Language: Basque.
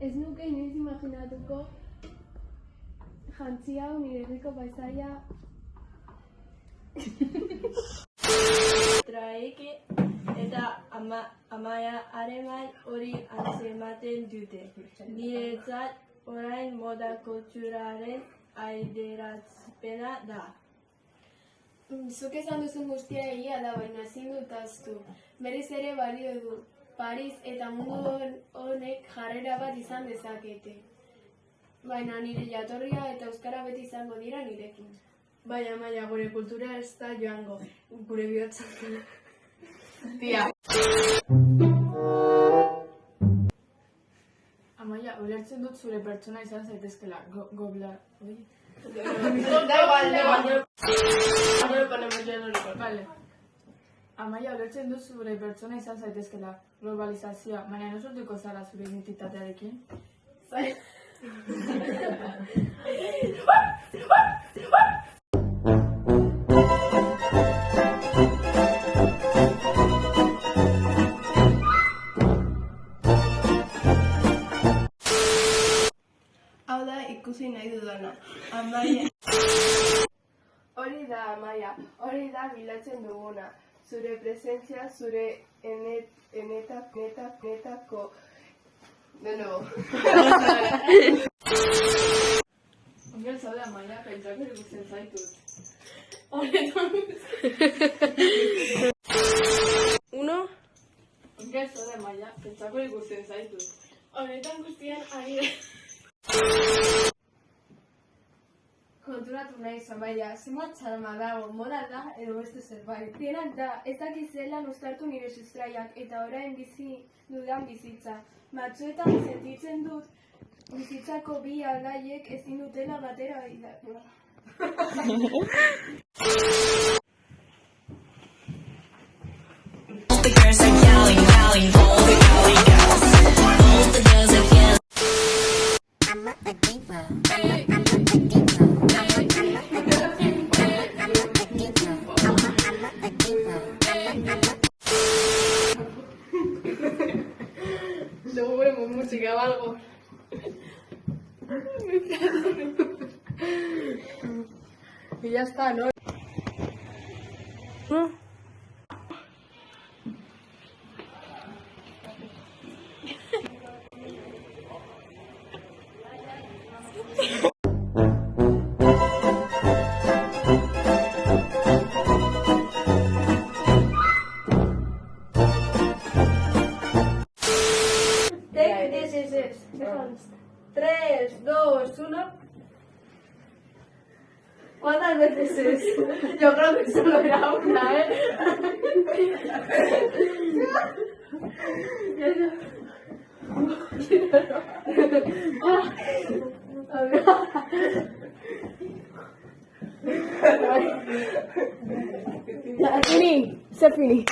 Ez nuke inoiz imaginatuko jantzi hau nire herriko paisaia Traeke eta Amaia hareman hori antzematen dute. Niretzat orain moda kulturaren aideratzpena da. Zuk esan duzun guztia egia da, baina ezin dut ahaztu. Berriz ere balio du. Paris eta mundu honek jarrera bat izan dezakete. Baina nire jatorria eta euskara beti izango dira nirekin. Bai, Amaia, gure kultura ez da joango, gure bihotza. Tia. Amaia, ulertzen dut zure pertsona izan zaitezkela. Vale. Amaia, ulertzen dut zure pertsona izan zaitezkela. Globalizazioa, baina no sortuko zara zure identitatearekin? Hau da ikusi nahi dudana. Amaia. Hori da, Amaia, hori da bilatzen duguna. Zure presentzia, zure enetako... De nuevo. Ongel zaude, Amaia, pentsako ikusten zaitut. Uno? Ongel zaude, Amaia, pentsako ikusten zaitut. Honetan guztian ari da. Konturatu nahi, Amaia, zenbat txarma dago, moda da edo beste zerbait. Denak da, ez dakit zelan uztartu nire sustraiak eta orain bizi dudan bizitza. Batzuetan sentitzen dut bizitzako bi aldaiek ezin dutela batera bidatu. The girls are yelling, yelling, all the girly girls. All the girls are yelling. I'm a diva. I'm a diva. Luego ponemos música o algo. Y ya está, ¿no? This. 3, 2, 1. ¿Cuántas veces es? Yo creo que solo era una, ¿eh? Fini, c'est fini.